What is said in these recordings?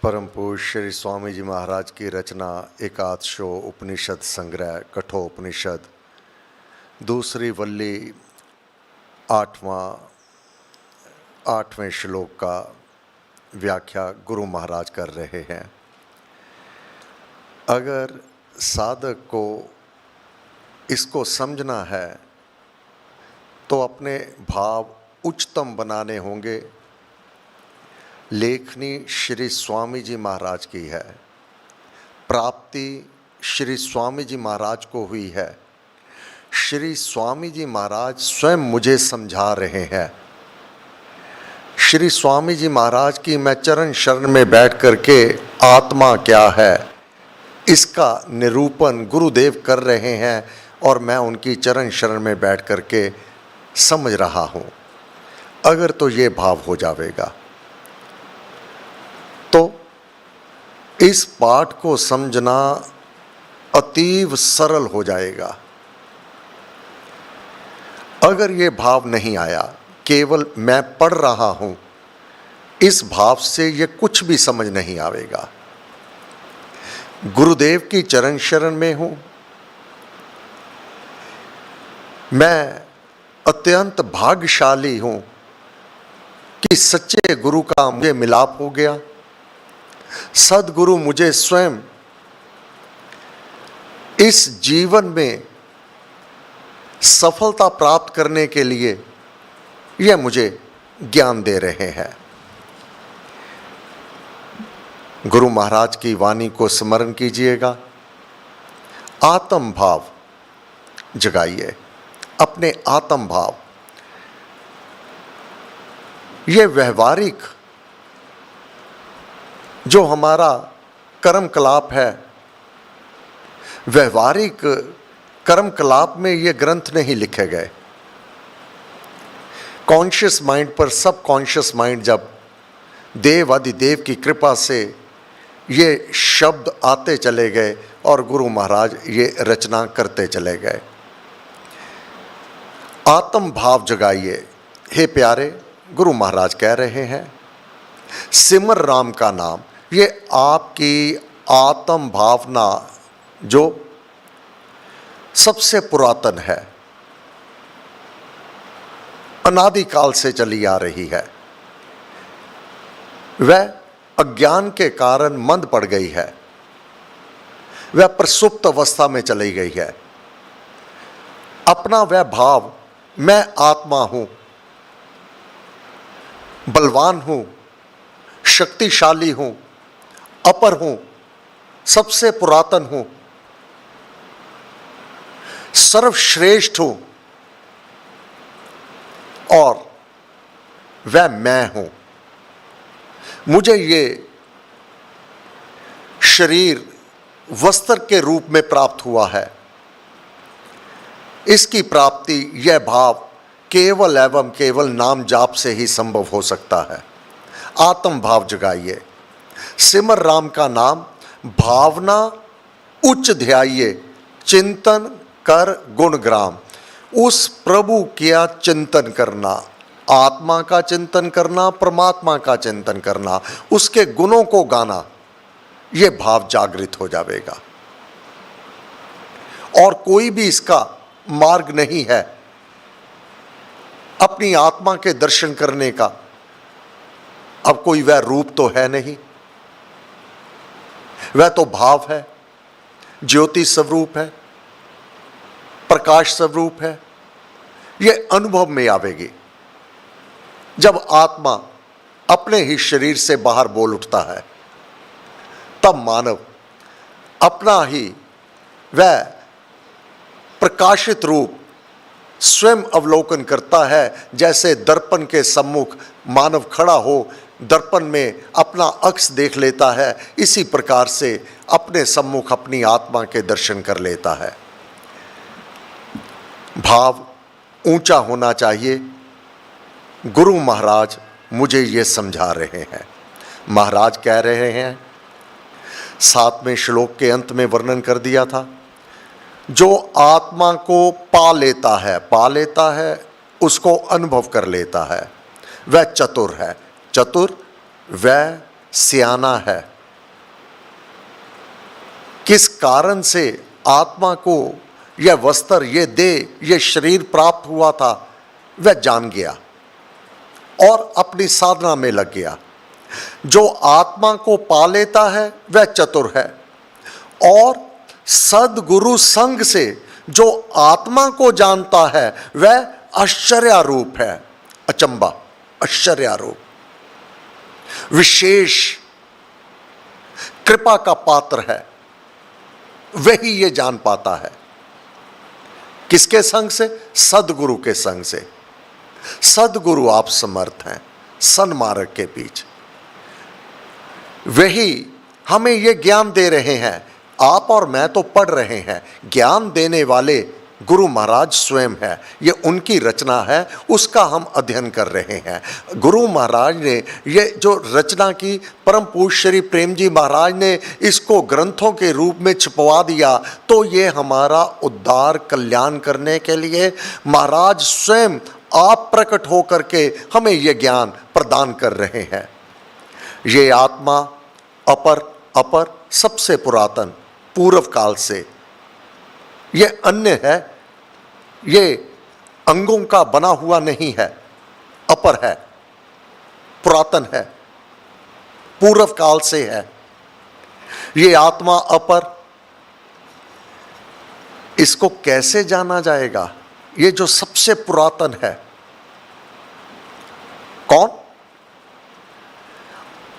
परम पूज्य श्री स्वामी जी महाराज की रचना एकादशो उपनिषद संग्रह कठोपनिषद दूसरी वल्ली आठवें श्लोक का व्याख्या गुरु महाराज कर रहे हैं। अगर साधक को इसको समझना है तो अपने भाव उच्चतम बनाने होंगे। लेखनी श्री स्वामी जी महाराज की है, प्राप्ति श्री स्वामी जी महाराज को हुई है। श्री स्वामी जी महाराज स्वयं मुझे समझा रहे हैं। श्री स्वामी जी महाराज की मैं चरण शरण में बैठ करके आत्मा क्या है इसका निरूपण गुरुदेव कर रहे हैं और मैं उनकी चरण शरण में बैठ करके समझ रहा हूँ। अगर तो ये भाव हो जाएगा तो इस पाठ को समझना अतीव सरल हो जाएगा। अगर ये भाव नहीं आया, केवल मैं पढ़ रहा हूं, इस भाव से ये कुछ भी समझ नहीं आवेगा। गुरुदेव की चरण शरण में हूं, मैं अत्यंत भाग्यशाली हूं कि सच्चे गुरु का मुझे मिलाप हो गया। सद्गुरु मुझे स्वयं इस जीवन में सफलता प्राप्त करने के लिए यह मुझे ज्ञान दे रहे हैं। गुरु महाराज की वाणी को स्मरण कीजिएगा। आत्म भाव जगाइए, अपने आत्म भाव। यह व्यवहारिक जो हमारा कर्मकलाप है, व्यवहारिक कर्मकलाप में ये ग्रंथ नहीं लिखे गए। कॉन्शियस माइंड पर सब कॉन्शियस माइंड जब देव आदिदेव की कृपा से ये शब्द आते चले गए और गुरु महाराज ये रचना करते चले गए। आत्म भाव जगाइए। हे प्यारे, गुरु महाराज कह रहे हैं, सिमर राम का नाम। ये आपकी आत्म भावना जो सबसे पुरातन है, अनादिकाल से चली आ रही है, वह अज्ञान के कारण मंद पड़ गई है, वह प्रसुप्त अवस्था में चली गई है। अपना वह भाव, मैं आत्मा हूं, बलवान हूं, शक्तिशाली हूं, अपर हूं, सबसे पुरातन हूं, सर्वश्रेष्ठ हूं और वह मैं हूं। मुझे ये शरीर वस्त्र के रूप में प्राप्त हुआ है। इसकी प्राप्ति, यह भाव केवल एवं केवल नाम जाप से ही संभव हो सकता है। आत्म भाव जगाइए। सिमर राम का नाम, भावना उच्च ध्याइए, चिंतन कर गुणग्राम। उस प्रभु का चिंतन करना, आत्मा का चिंतन करना, परमात्मा का चिंतन करना, उसके गुणों को गाना, यह भाव जागृत हो जाएगा। और कोई भी इसका मार्ग नहीं है अपनी आत्मा के दर्शन करने का। अब कोई वह रूप तो है नहीं, वह तो भाव है, ज्योति स्वरूप है, प्रकाश स्वरूप है। यह अनुभव में आवेगी जब आत्मा अपने ही शरीर से बाहर बोल उठता है। तब मानव अपना ही वह प्रकाशित रूप स्वयं अवलोकन करता है। जैसे दर्पण के सम्मुख मानव खड़ा हो, दर्पण में अपना अक्स देख लेता है, इसी प्रकार से अपने सम्मुख अपनी आत्मा के दर्शन कर लेता है। भाव ऊंचा होना चाहिए। गुरु महाराज मुझे ये समझा रहे हैं। महाराज कह रहे हैं, 7वें श्लोक के अंत में वर्णन कर दिया था, जो आत्मा को पा लेता है, उसको अनुभव कर लेता है, वह चतुर है। चतुर वह सियाना है, किस कारण से आत्मा को यह वस्त्र, यह देह, यह शरीर प्राप्त हुआ था, वह जान गया और अपनी साधना में लग गया। जो आत्मा को पा लेता है वह चतुर है, और सद्गुरु संग से जो आत्मा को जानता है वह आश्चर्यारूप है। अचंबा, आश्चर्यारूप, विशेष कृपा का पात्र है, वही ये जान पाता है। किसके संग से? सद्गुरु के संग से। सद्गुरु आप समर्थ हैं सन्मार्ग के बीच, वही हमें ये ज्ञान दे रहे हैं। आप और मैं तो पढ़ रहे हैं, ज्ञान देने वाले गुरु महाराज स्वयं है। ये उनकी रचना है, उसका हम अध्ययन कर रहे हैं। गुरु महाराज ने ये जो रचना की, परम पूज्य श्री प्रेम जी महाराज ने इसको ग्रंथों के रूप में छपवा दिया, तो ये हमारा उद्धार कल्याण करने के लिए महाराज स्वयं आप प्रकट हो करके हमें ये ज्ञान प्रदान कर रहे हैं। ये आत्मा अपर सबसे पुरातन पूर्व काल से, ये अन्य है, ये अंगों का बना हुआ नहीं है, अपर है, पुरातन है, पूर्व काल से है। ये आत्मा अपर, इसको कैसे जाना जाएगा? ये जो सबसे पुरातन है, कौन?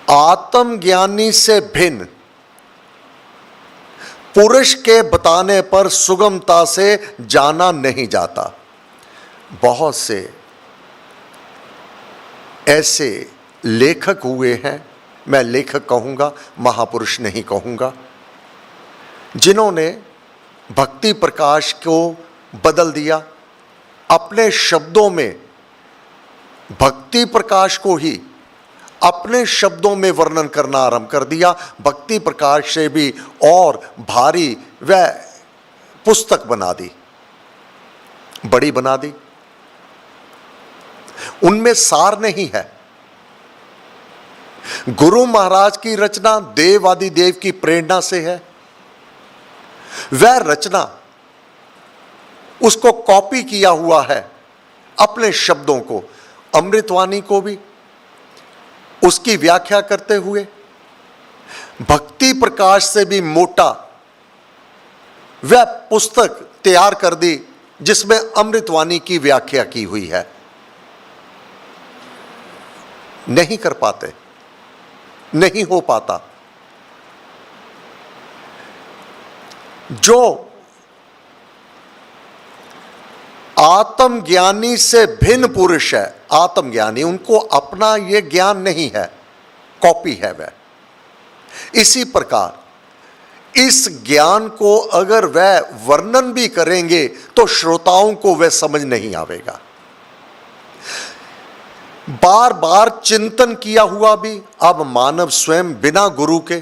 आत्मज्ञानी से भिन्न पुरुष के बताने पर सुगमता से जाना नहीं जाता। बहुत से ऐसे लेखक हुए हैं, मैं लेखक कहूंगा, महापुरुष नहीं कहूंगा, जिन्होंने भक्ति प्रकाश को बदल दिया। अपने शब्दों में भक्ति प्रकाश को ही अपने शब्दों में वर्णन करना आरंभ कर दिया। भक्ति प्रकाश से भी और भारी वह पुस्तक बना दी, बड़ी बना दी। उनमें सार नहीं है। गुरु महाराज की रचना देवादि देव की प्रेरणा से है। वह रचना, उसको कॉपी किया हुआ है अपने शब्दों को, अमृतवाणी को भी उसकी व्याख्या करते हुए। भक्ति प्रकाश से भी मोटा वह पुस्तक तैयार कर दी जिसमें अमृतवाणी की व्याख्या की हुई है। नहीं कर पाते, नहीं हो पाता। जो आत्मज्ञानी से भिन्न पुरुष है, आत्मज्ञानी, उनको अपना ये ज्ञान नहीं है, कॉपी है वह। इसी प्रकार इस ज्ञान को अगर वह वर्णन भी करेंगे तो श्रोताओं को वह समझ नहीं आवेगा। बार बार चिंतन किया हुआ भी अब मानव स्वयं बिना गुरु के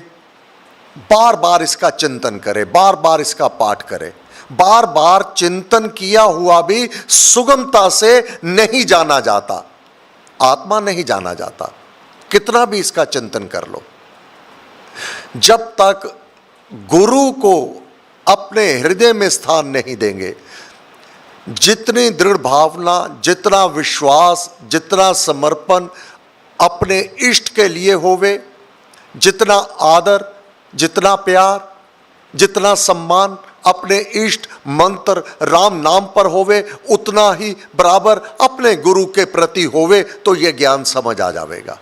बार बार इसका चिंतन करे, बार बार इसका पाठ करे। बार बार चिंतन किया हुआ भी सुगमता से नहीं जाना जाता, आत्मा नहीं जाना जाता, कितना भी इसका चिंतन कर लो। जब तक गुरु को अपने हृदय में स्थान नहीं देंगे, जितनी दृढ़ भावना, जितना विश्वास, जितना समर्पण अपने इष्ट के लिए होवे, जितना आदर, जितना प्यार, जितना सम्मान अपने इष्ट मंत्र राम नाम पर होवे, उतना ही बराबर अपने गुरु के प्रति होवे, तो यह ज्ञान समझ आ जाएगा।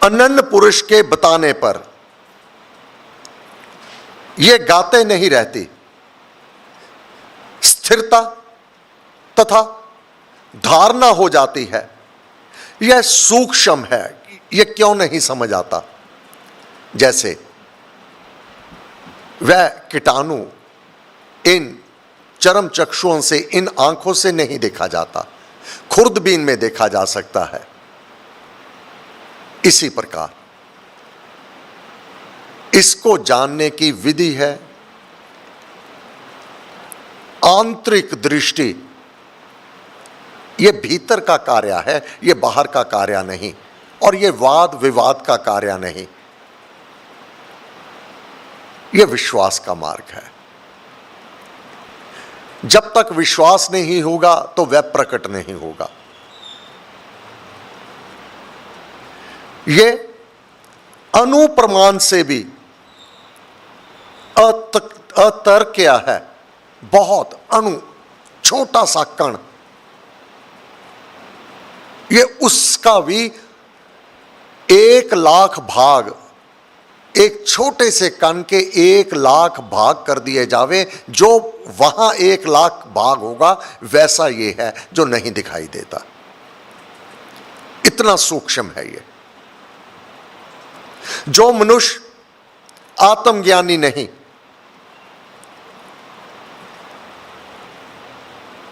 अनन्य पुरुष के बताने पर यह गाते नहीं रहती। स्थिरता तथा धारणा हो जाती है। यह सूक्ष्म है, यह क्यों नहीं समझ आता? जैसे वह कीटाणु इन चरम चक्षुओं से, इन आंखों से नहीं देखा जाता, खुर्दबीन में देखा जा सकता है। इसी प्रकार इसको जानने की विधि है आंतरिक दृष्टि। यह भीतर का कार्य है, यह बाहर का कार्य नहीं। और ये वाद विवाद का कार्य नहीं, ये विश्वास का मार्ग है। जब तक विश्वास नहीं होगा तो वह प्रकट नहीं होगा। ये अनुप्रमाण से भी अतर्क्य है। बहुत अणु, छोटा सा कण, ये उसका भी 1,00,000 भाग, एक छोटे से कण के 1,00,000 भाग कर दिए जावे, जो वहां 1,00,000 भाग होगा वैसा ये है जो नहीं दिखाई देता। इतना सूक्ष्म है ये। जो मनुष्य आत्मज्ञानी नहीं,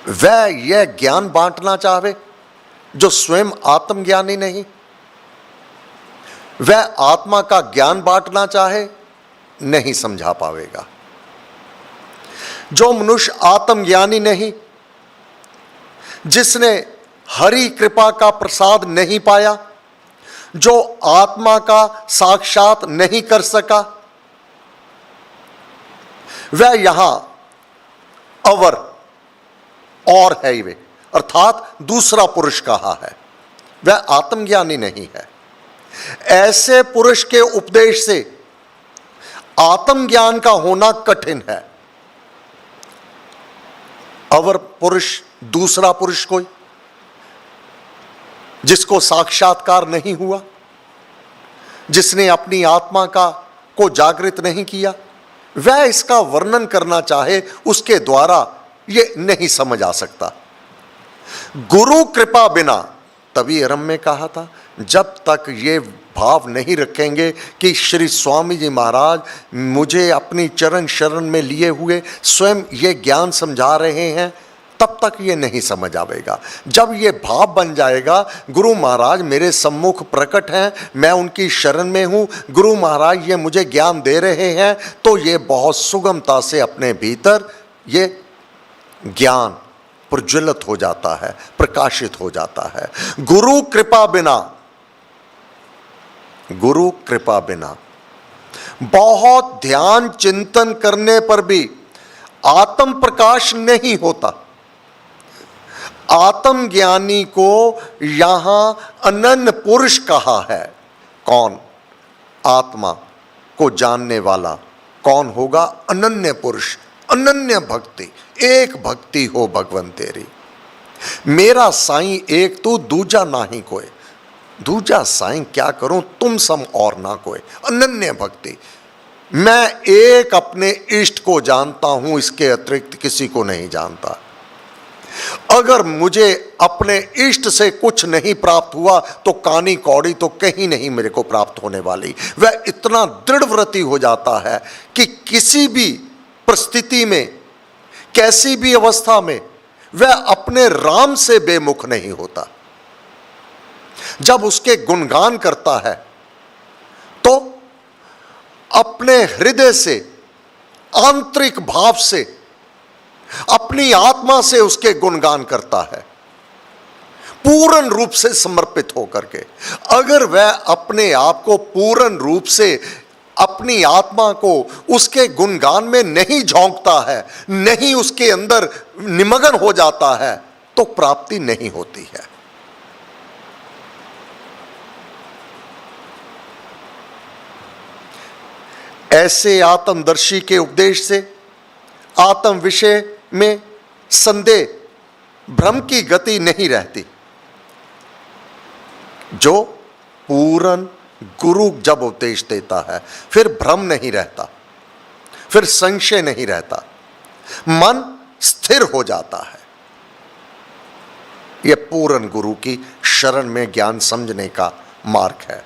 वह यह ज्ञान बांटना चाहे जो स्वयं आत्मज्ञानी नहीं, वह आत्मा का ज्ञान बांटना चाहे नहीं समझा पाएगा। जो मनुष्य आत्मज्ञानी नहीं, जिसने हरि कृपा का प्रसाद नहीं पाया, जो आत्मा का साक्षात नहीं कर सका, वह यहां अवर और है वे, अर्थात दूसरा पुरुष कहा है, वह आत्मज्ञानी नहीं है। ऐसे पुरुष के उपदेश से आत्मज्ञान का होना कठिन है। अवर पुरुष, दूसरा पुरुष कोई जिसको साक्षात्कार नहीं हुआ, जिसने अपनी आत्मा को जागृत नहीं किया, वह इसका वर्णन करना चाहे उसके द्वारा यह नहीं समझ आ सकता। गुरु कृपा बिना, तभी आरंभ में कहा था, जब तक ये भाव नहीं रखेंगे कि श्री स्वामी जी महाराज मुझे अपनी चरण शरण में लिए हुए स्वयं ये ज्ञान समझा रहे हैं, तब तक ये नहीं समझ आएगा। जब ये भाव बन जाएगा, गुरु महाराज मेरे सम्मुख प्रकट हैं, मैं उनकी शरण में हूँ, गुरु महाराज ये मुझे ज्ञान दे रहे हैं, तो ये बहुत सुगमता से अपने भीतर ये ज्ञान प्रज्वलित हो जाता है, प्रकाशित हो जाता है। गुरु कृपा बिना, गुरु कृपा बिना बहुत ध्यान चिंतन करने पर भी आत्म प्रकाश नहीं होता। आत्मज्ञानी को यहां अनन्य पुरुष कहा है। कौन? आत्मा को जानने वाला कौन होगा? अनन्य पुरुष, अनन्य भक्ति। एक भक्ति हो भगवन तेरी, मेरा साईं एक तू दूजा नाही कोई, दूजा साईं क्या करूं तुम सम और ना कोई। अनन्य भक्ति, मैं एक अपने इष्ट को जानता हूं, इसके अतिरिक्त किसी को नहीं जानता। अगर मुझे अपने इष्ट से कुछ नहीं प्राप्त हुआ तो कानी कौड़ी तो कहीं नहीं मेरे को प्राप्त होने वाली। वह इतना दृढ़व्रती हो जाता है कि किसी भी परिस्थिति में, कैसी भी अवस्था में वह अपने राम से बेमुख नहीं होता। जब उसके गुणगान करता है तो अपने हृदय से, आंतरिक भाव से, अपनी आत्मा से उसके गुणगान करता है, पूर्ण रूप से समर्पित होकर के। अगर वह अपने आप को पूर्ण रूप से, अपनी आत्मा को उसके गुणगान में नहीं झोंकता है, नहीं उसके अंदर निमग्न हो जाता है, तो प्राप्ति नहीं होती है। ऐसे आत्मदर्शी के उपदेश से आत्म विषय में संदेह, भ्रम की गति नहीं रहती। जो पूर्ण गुरु जब उपदेश देता है, फिर भ्रम नहीं रहता, फिर संशय नहीं रहता, मन स्थिर हो जाता है। यह पूर्ण गुरु की शरण में ज्ञान समझने का मार्ग है।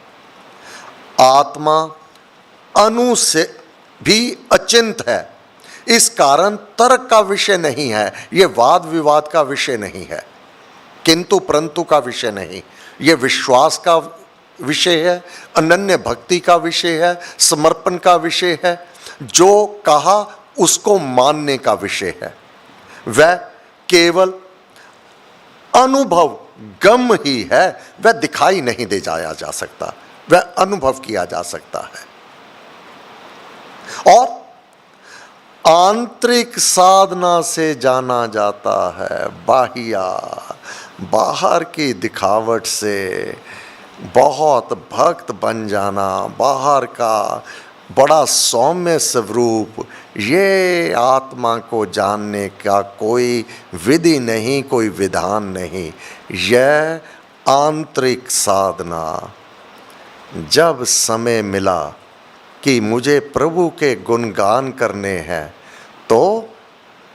आत्मा अनु से भी अचिंत है, इस कारण तर्क का विषय नहीं है, यह वाद विवाद का विषय नहीं है, किंतु परंतु का विषय नहीं, यह विश्वास का विषय है, अनन्य भक्ति का विषय है, समर्पण का विषय है, जो कहा उसको मानने का विषय है। वह केवल अनुभव गम ही है, वह दिखाई नहीं दे जाया जा सकता, वह अनुभव किया जा सकता है। और आंतरिक साधना से जाना जाता है बाहिया, बाहर की दिखावट से बहुत भक्त बन जाना, बाहर का बड़ा सौम्य स्वरूप, ये आत्मा को जानने का कोई विधि नहीं, कोई विधान नहीं। यह आंतरिक साधना। जब समय मिला कि मुझे प्रभु के गुणगान करने हैं, तो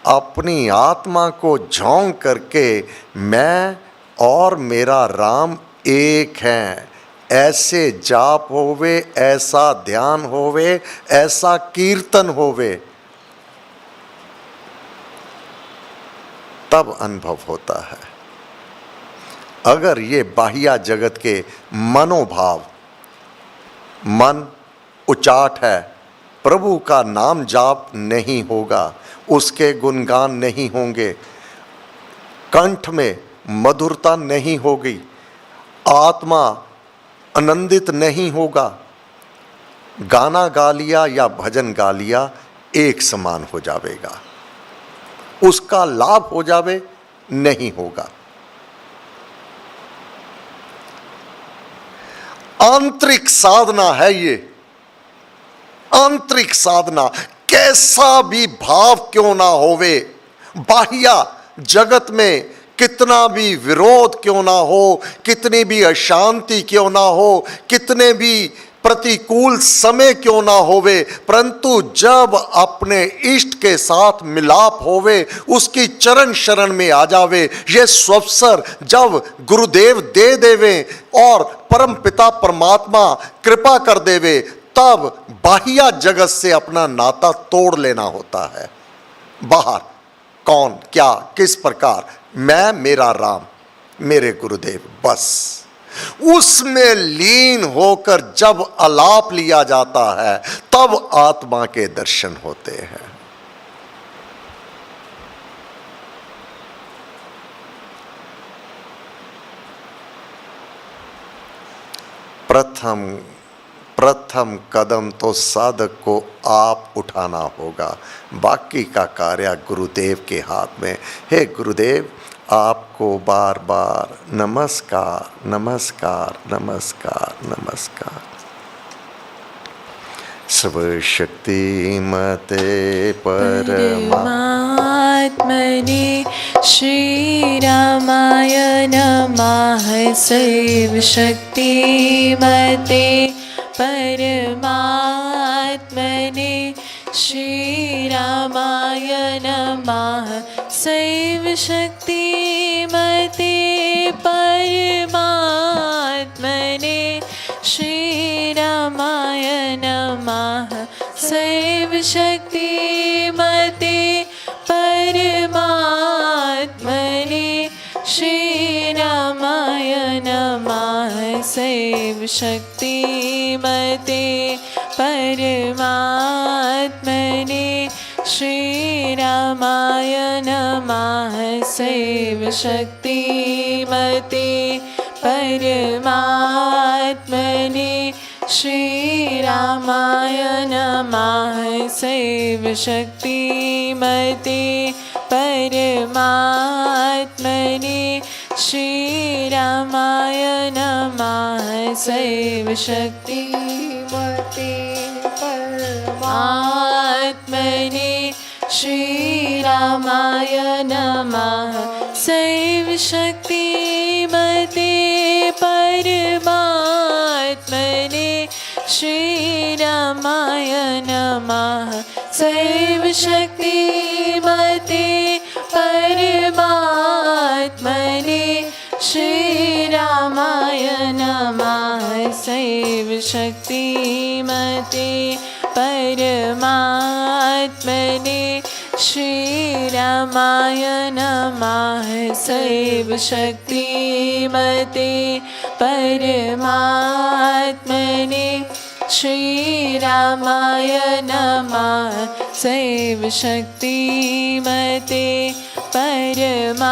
अपनी आत्मा को झोंक करके मैं और मेरा राम एक हैं, ऐसे जाप होवे, ऐसा ध्यान होवे, ऐसा कीर्तन होवे, तब अनुभव होता है। अगर ये बाह्य जगत के मनोभाव, मन उचाट है, प्रभु का नाम जाप नहीं होगा, उसके गुणगान नहीं होंगे, कंठ में मधुरता नहीं होगी, आत्मा आनंदित नहीं होगा, गाना गा लिया या भजन गा लिया एक समान हो जाएगा, उसका लाभ हो जावे नहीं होगा। आंतरिक साधना है ये, आंतरिक साधना। कैसा भी भाव क्यों ना होवे, बाह्य जगत में कितना भी विरोध क्यों ना हो, कितनी भी अशांति क्यों ना हो, कितने भी प्रतिकूल समय क्यों ना होवे, परंतु जब अपने इष्ट के साथ मिलाप होवे, उसकी चरण शरण में आ जावे, ये स्वअवसर जब गुरुदेव दे देवे और परम पिता परमात्मा कृपा कर देवे, तब बाह्य जगत से अपना नाता तोड़ लेना होता है। बाहर कौन क्या किस प्रकार, मैं मेरा राम मेरे गुरुदेव, बस उसमें लीन होकर जब आलाप लिया जाता है, तब आत्मा के दर्शन होते हैं। प्रथम कदम तो साधक को आप उठाना होगा, बाकी का कार्य गुरुदेव के हाथ में। हे गुरुदेव, आपको बार बार नमस्कार नमस्कार नमस्कार नमस्कार। सर्वशक्तिमते परमात्मने श्री रामाय नमः। सर्वशक्तिमते परमात्मने श्री रामाय नमः। सर्वशक्तिमते परमात्मने श्री रामाय नमः। सर्वशक्तिमते परमात्मने श्री रामाय नमः। सर्वशक्तिमते परमात्मने श्री रामाय नमः। सर्वशक्तिमते परमात्मने श्री रामाय नमः। सर्वशक्तिमते परमात्मने श्री रामाय नमः। सर्वशक्तिमते परमात्मने श्री रामाय नमः। सर्वशक्तिमते परमात्मने श्री रामाय नमः। सर्वशक्तिमते परमात्मने श्री रामाय नमः। सर्वशक्तिमते परमात्मने श्री रामाय नमः। सर्वशक्तिमते परमात्मने श्री रामाय नमः। सर्वशक्तिमते परमात्मने